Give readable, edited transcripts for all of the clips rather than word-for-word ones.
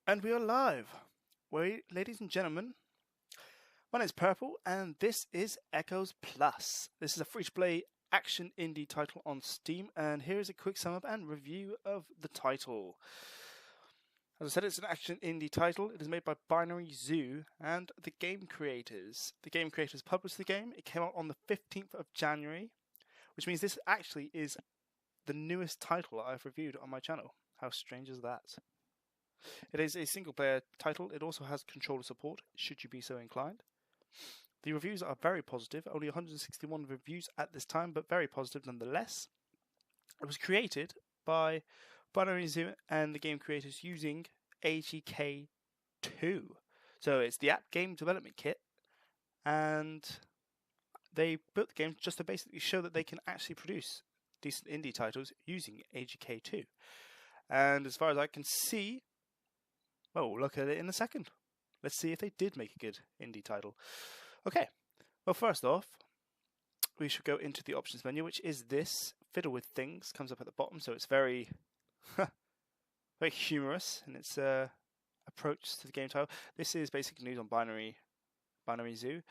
And we are live. Ladies and gentlemen, my name is Purple, and this is Echoes Plus. This is a free-to-play action indie title on Steam, and here is a quick sum up and review of the title. As I said, it's an action indie title. It is made by Binary Zoo and the game creators. The game creators published the game. It came out on the 15th of January, which means this actually is the newest title I've reviewed on my channel. How strange is that? It is a single-player title. It also has controller support, should you be so inclined. The reviews are very positive. Only 161 reviews at this time, but very positive nonetheless. It was created by Binary Zoo and the game creators using AGK2. So it's the app game development kit, and they built the game just to basically show that they can actually produce decent indie titles using AGK2. And as far as I can see, well, we'll look at it in a second. Let's see if they did make a good indie title. Okay, well, first off, we should go into the options menu, which is this. Fiddle with Things comes up at the bottom, so it's very, very humorous in its approach to the game title. This is basic news on Binary Zoo.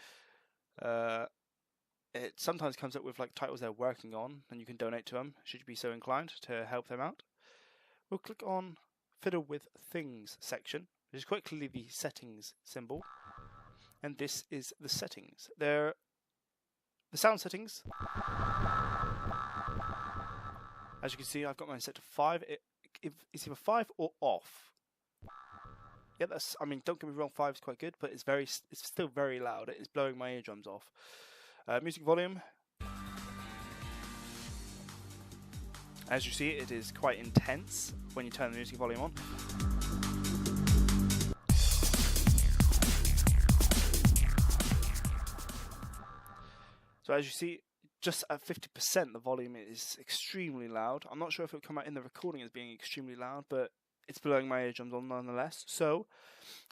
It sometimes comes up with like titles they're working on, and you can donate to them, should you be so inclined to help them out. We'll click on Fiddle with Things section, which is quite clearly the settings symbol, and this is the settings. The sound settings. As you can see, I've got mine set to 5. It's either 5 or off. Yeah, I mean, don't get me wrong, 5 is quite good, but it's still very loud. It is blowing my eardrums off. Music volume. As you see, it is quite intense when you turn the music volume on. So as you see, just at 50% the volume is extremely loud. I'm not sure if it will come out in the recording as being extremely loud, but it's blowing my eardrums on nonetheless. So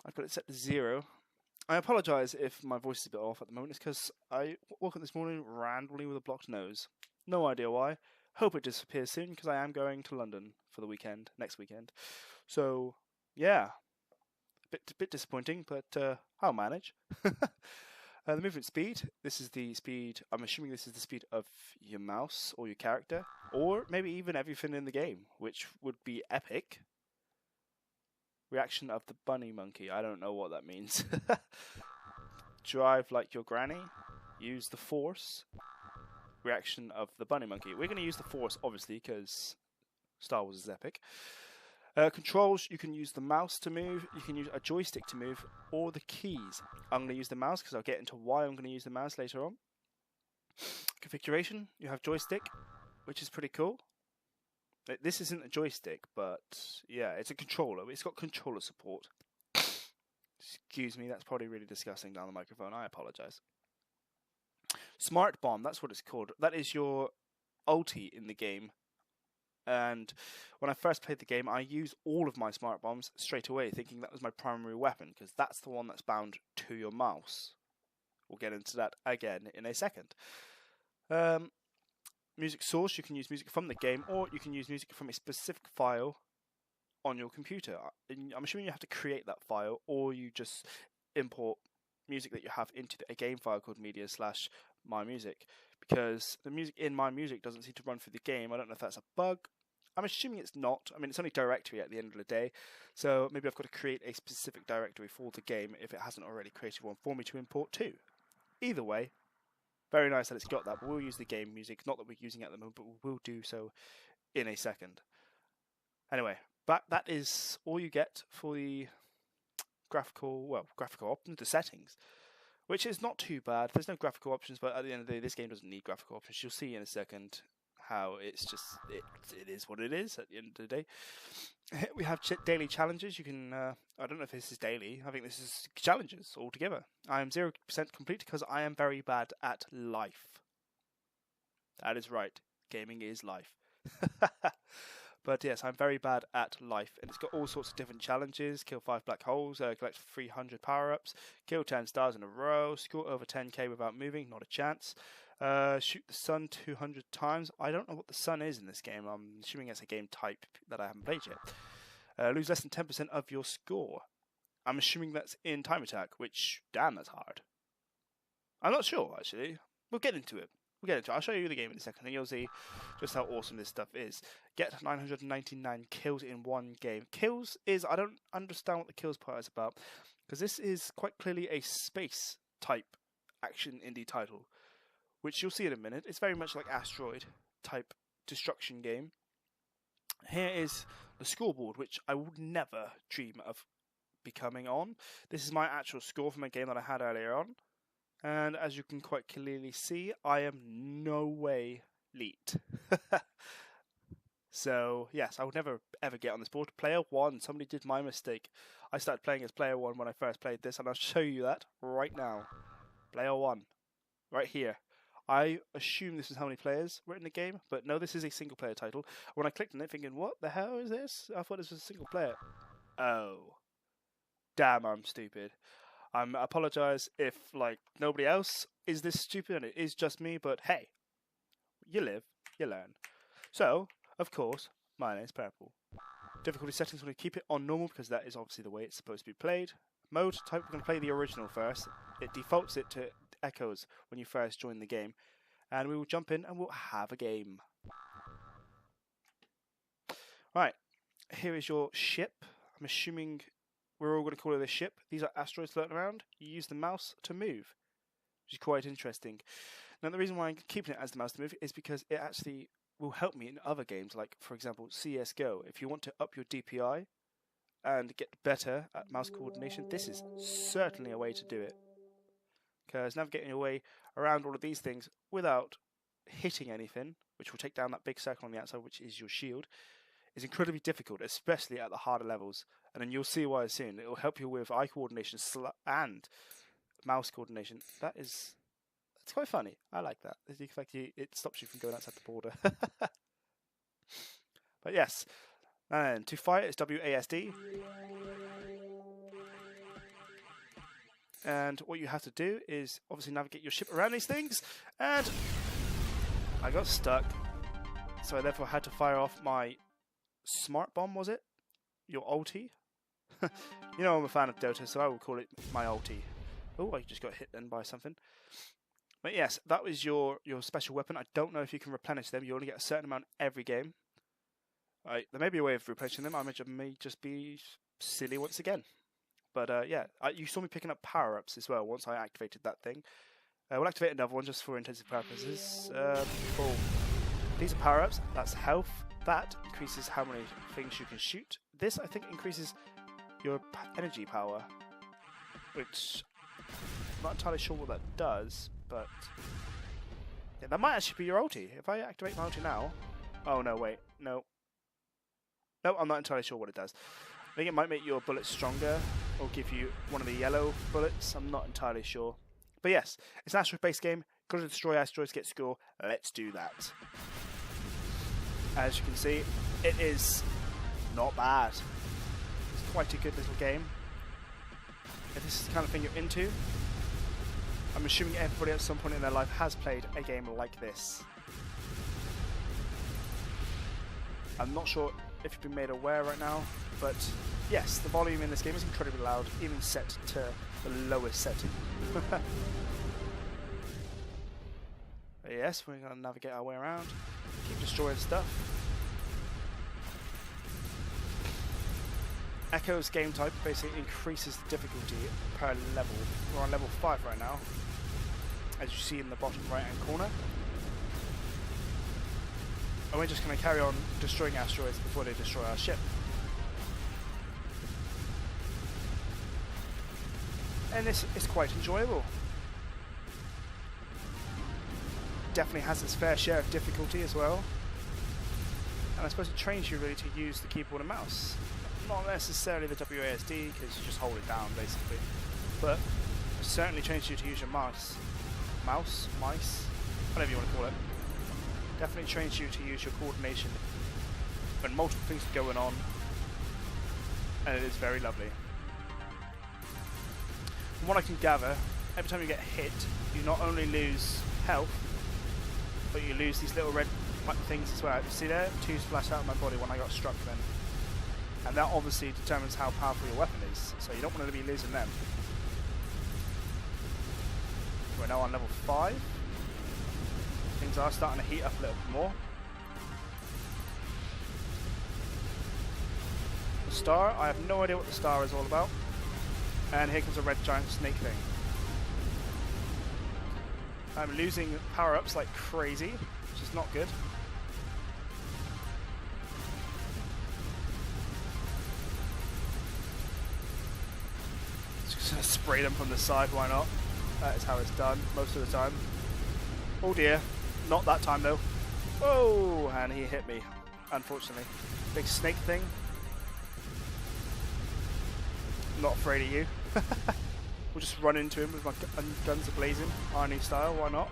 I've got it set to 0. I apologise if my voice is a bit off at the moment. It's because I woke up this morning randomly with a blocked nose. No idea why. Hope it disappears soon, because I am going to London for the weekend, next weekend. So, yeah, a bit disappointing, but I'll manage. The movement speed, this is the speed, I'm assuming this is the speed of your mouse or your character, or maybe even everything in the game, which would be epic. Reaction of the bunny monkey, I don't know what that means. Drive like your granny, use the force. Reaction of the bunny monkey. We're going to use the force, obviously, because Star Wars is epic. Controls, you can use the mouse to move, you can use a joystick to move, or the keys. I'm going to use the mouse because I'll get into why I'm going to use the mouse later on. Configuration, you have joystick, which is pretty cool. This isn't a joystick, but yeah, it's a controller. It's got controller support. Excuse me, that's probably really disgusting down the microphone. I apologise. Smart Bomb, that's what it's called. That is your ulti in the game. And when I first played the game, I used all of my smart bombs straight away, thinking that was my primary weapon, because that's the one that's bound to your mouse. We'll get into that again in a second. Music source, you can use music from the game, or you can use music from a specific file on your computer. I'm assuming you have to create that file, or you just import music that you have into a game file called media/mymusic, because the music in MyMusic doesn't seem to run through the game. I don't know if that's a bug. I'm assuming it's not. I mean, it's only directory at the end of the day, so maybe I've got to create a specific directory for the game if it hasn't already created one for me to import to. Either way, very nice that it's got that, but we'll use the game music. Not that we're using it at the moment, but we will do so in a second. Anyway, that is all you get for the graphical options, the settings, which is not too bad. There's no graphical options, but at the end of the day, this game doesn't need graphical options. You'll see in a second how it's just, it is what it is at the end of the day. We have daily challenges. You can, I don't know if this is daily. I think this is challenges altogether. I am 0% complete because I am very bad at life. That is right. Gaming is life. But yes, I'm very bad at life, and it's got all sorts of different challenges. Kill 5 black holes, collect 300 power-ups, kill 10 stars in a row, score over 10k without moving, not a chance. Shoot the sun 200 times. I don't know what the sun is in this game. I'm assuming it's a game type that I haven't played yet. Lose less than 10% of your score. I'm assuming that's in time attack, which, damn, that's hard. I'm not sure, actually. We'll get into it. I'll show you the game in a second, and you'll see just how awesome this stuff is. Get 999 kills in one game. Kills is, I don't understand what the kills part is about, because this is quite clearly a space-type action indie title, which you'll see in a minute. It's very much like Asteroid-type destruction game. Here is the scoreboard, which I would never dream of becoming on. This is my actual score from a game that I had earlier on. And as you can quite clearly see, I am no way elite. So, yes, I would never ever get on this board. Player 1, somebody did my mistake. I started playing as Player 1 when I first played this, and I'll show you that right now. Player 1, right here. I assume this is how many players were in the game, but no, this is a single player title. When I clicked on it thinking, what the hell is this? I thought this was a single player. Oh. Damn, I'm stupid. I apologise if, like, nobody else is this stupid and it is just me, but hey, you live, you learn. So, of course, my name is Purple. Difficulty settings, we're going to keep it on normal because that is obviously the way it's supposed to be played. Mode type, we're going to play the original first. It defaults it to echoes when you first join the game. And we will jump in and we'll have a game. Right, here is your ship. I'm assuming we're all going to call it a ship. These are asteroids floating around. You use the mouse to move, which is quite interesting. Now, the reason why I'm keeping it as the mouse to move is because it actually will help me in other games, like, for example, CSGO. If you want to up your DPI and get better at mouse coordination, this is certainly a way to do it. Because navigating your way around all of these things without hitting anything, which will take down that big circle on the outside, which is your shield, is incredibly difficult, especially at the harder levels. And then you'll see why soon. It will help you with eye coordination and mouse coordination. It's quite funny. I like that. The fact it stops you from going outside the border. But yes, and to fire it's WASD. And what you have to do is obviously navigate your ship around these things. And I got stuck, so I therefore had to fire off my smart bomb, was it? Your ulti? You know I'm a fan of Dota, so I will call it my ulti. Oh, I just got hit then by something. But yes, that was your special weapon. I don't know if you can replenish them. You only get a certain amount every game. Right, there may be a way of replenishing them. I may just be silly once again. But yeah, you saw me picking up power-ups as well once I activated that thing. We'll activate another one just for intensive purposes. Boom. These are power-ups. That's health. That increases how many things you can shoot. This, I think, increases your energy power, which I'm not entirely sure what that does, but yeah, that might actually be your ulti. If I activate my ulti now... Oh, no, wait. No. No, I'm not entirely sure what it does. I think it might make your bullets stronger, or give you one of the yellow bullets. I'm not entirely sure. But yes, it's an asteroid-based game. Got to destroy asteroids, get score. Let's do that. As you can see, it is not bad. It's quite a good little game. If this is the kind of thing you're into, I'm assuming everybody at some point in their life has played a game like this. I'm not sure if you've been made aware right now, but yes, the volume in this game is incredibly loud, even set to the lowest setting. Yes, we're going to navigate our way around, keep destroying stuff. Echo's game type basically increases the difficulty per level. We're on level 5 right now, as you see in the bottom right hand corner. And we're just going to carry on destroying asteroids before they destroy our ship. And this is quite enjoyable. Definitely has its fair share of difficulty as well. And I suppose it trains you really to use the keyboard and mouse. Not necessarily the WASD, because you just hold it down basically. But it certainly trains you to use your mice, whatever you want to call it. Definitely trains you to use your coordination when multiple things are going on, and it is very lovely. From what I can gather, every time you get hit, you not only lose health, but you lose these little red things as well. You see there? 2 splashed out of my body when I got struck then. And that obviously determines how powerful your weapon is, so you don't want to be losing them. We're now on level 5. Things are starting to heat up a little bit more. The star, I have no idea what the star is all about. And here comes a red giant snake thing. I'm losing power-ups like crazy, which is not good. Just gonna spray them from the side, why not? That is how it's done most of the time. Oh dear, not that time though. Oh, and he hit me, unfortunately. Big snake thing. Not afraid of you. We'll just run into him with my guns a-blazing, Arnie style, why not?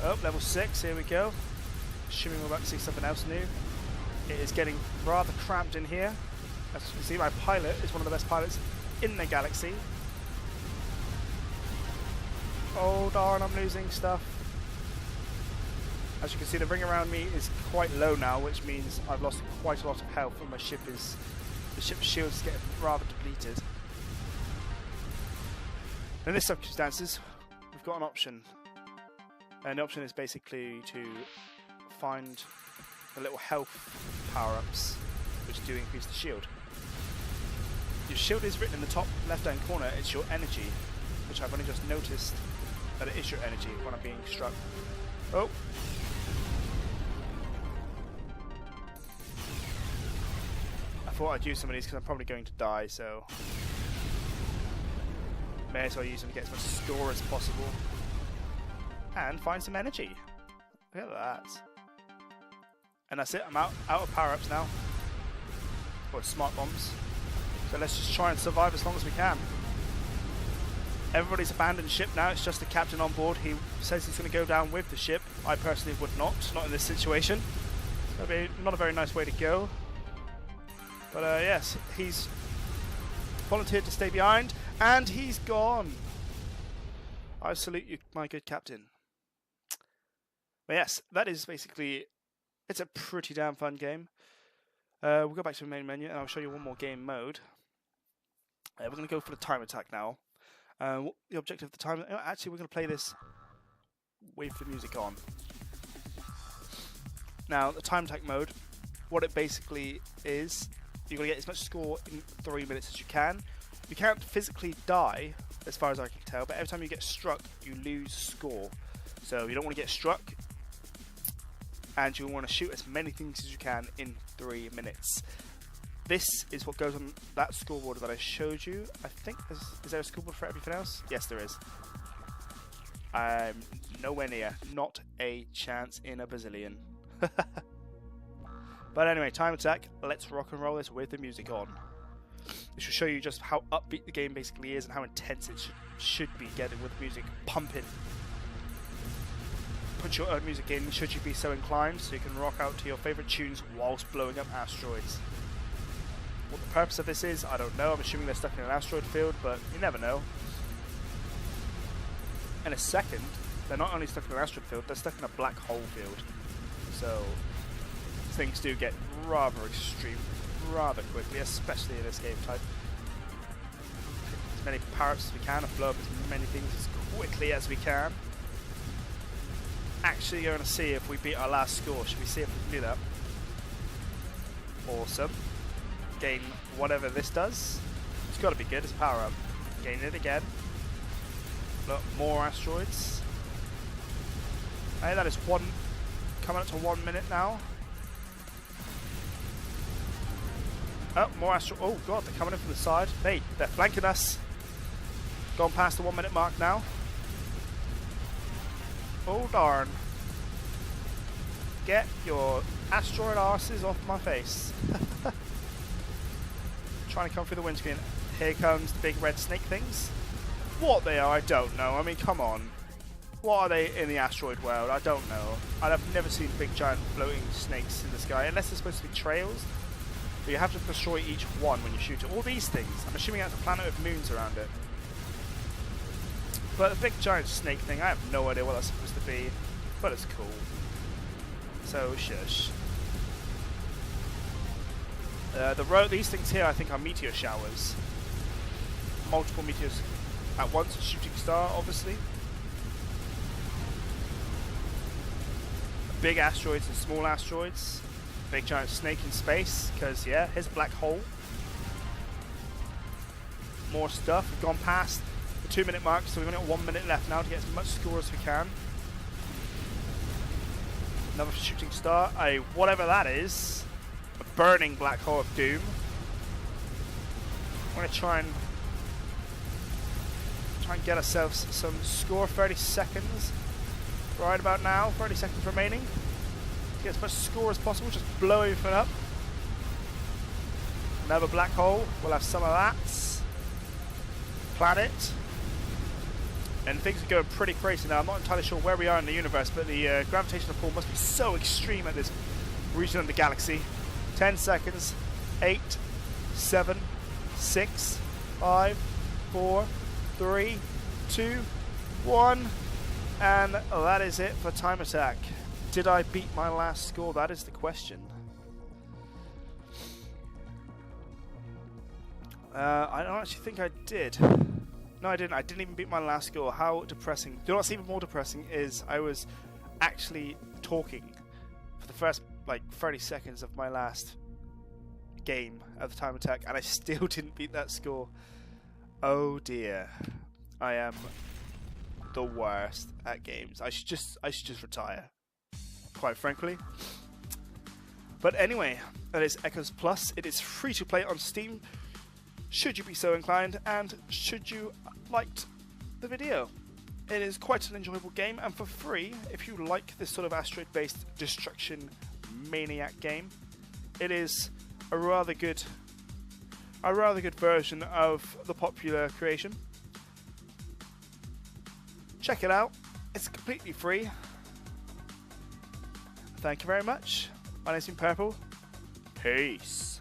Oh, level 6, here we go. Assuming we're about to see something else new. It is getting rather cramped in here. As you can see, my pilot is one of the best pilots in the galaxy. Oh darn, I'm losing stuff. As you can see, the ring around me is quite low now, which means I've lost quite a lot of health, and the ship's shield is getting rather depleted. In this circumstances, we've got an option. And the option is basically to find the little health power-ups, which do increase the shield. Your shield is written in the top left-hand corner, it's your energy, which I've only just noticed that it is your energy when I'm being struck. Oh! I thought I'd use some of these because I'm probably going to die, so may as well use them to get as much score as possible. And find some energy. Look at that. And that's it, I'm out of power-ups now. Or smart bombs. So let's just try and survive as long as we can. Everybody's abandoned ship now, it's just the captain on board. He says he's going to go down with the ship. I personally would not in this situation. That would be not a very nice way to go. But yes, he's volunteered to stay behind, and he's gone. I salute you, my good captain. But yes, that is basically, it's a pretty damn fun game. We'll go back to the main menu, and I'll show you one more game mode. We're going to go for the time attack now. The objective of the time, actually we're going to play this with the music on. Now, the time attack mode, what it basically is, you're going to get as much score in 3 minutes as you can. You can't physically die, as far as I can tell, but every time you get struck, you lose score. So you don't want to get struck, and you want to shoot as many things as you can in 3 minutes. This is what goes on that scoreboard that I showed you. I think, is there a scoreboard for everything else? Yes, there is. I'm nowhere near. Not a chance in a bazillion. But anyway, time attack. Let's rock and roll this with the music on. This will show you just how upbeat the game basically is and how intense it should be getting with the music pumping. Put your own music in should you be so inclined, so you can rock out to your favourite tunes whilst blowing up asteroids. What the purpose of this is, I don't know. I'm assuming they're stuck in an asteroid field, but you never know. In a second, they're not only stuck in an asteroid field, they're stuck in a black hole field. So things do get rather extreme rather quickly, especially in this game type. As many power-ups as we can and blow up as many things as quickly as we can. Actually going to see if we beat our last score. Should we see if we can do that? Awesome. Gain whatever this does. It's got to be good as a power-up. Gain it again. Look, more asteroids. Hey, that is one, coming up to 1 minute now. Oh, more asteroids. Oh god, they're coming in from the side. Hey, they're flanking us. Gone past the 1 minute mark now. Oh darn. Get your asteroid arses off my face. Trying to come through the windscreen. Here comes the big red snake things. What they are, I don't know. I mean, come on. What are they in the asteroid world? I don't know. I've never seen big giant floating snakes in the sky, unless they're supposed to be trails. But you have to destroy each one when you shoot it. All these things, I'm assuming that's a planet with moons around it. But the big giant snake thing, I have no idea what that's supposed to be. But it's cool. So, shush. These things here, I think, are meteor showers. Multiple meteors at once. A shooting star, obviously. Big asteroids and small asteroids. Big giant snake in space, because, yeah, here's a black hole. More stuff. We've gone past the 2-minute mark, so we've only got 1 minute left now to get as much score as we can. Another shooting star. Whatever that is. A burning black hole of doom. I'm going to try and get ourselves some score. 30 seconds. Right about now. 30 seconds remaining. To get as much score as possible. Just blow everything up. Another black hole. We'll have some of that. Planet. And things are going pretty crazy now. I'm not entirely sure where we are in the universe, but the gravitational pull must be so extreme at this region of the galaxy. 10 seconds. 8, 7, 6, 5, 4, 3, 2, 1. And that is it for Time Attack. Did I beat my last score? That is the question. I don't actually think I did. No, I didn't. I didn't even beat my last score. How depressing. Do you know what's even more depressing is I was actually talking for the first, 30 seconds of my last game of the Time Attack, and I still didn't beat that score. Oh dear. I am the worst at games. I should just retire, quite frankly. But anyway, that is Echoes Plus. It is free to play on Steam, should you be so inclined, and should you liked the video. It is quite an enjoyable game, and for free, if you like this sort of asteroid-based destruction maniac game, it is a rather good version of the popular creation. Check it out. It's completely free. Thank you very much. My name's been Purple. Peace.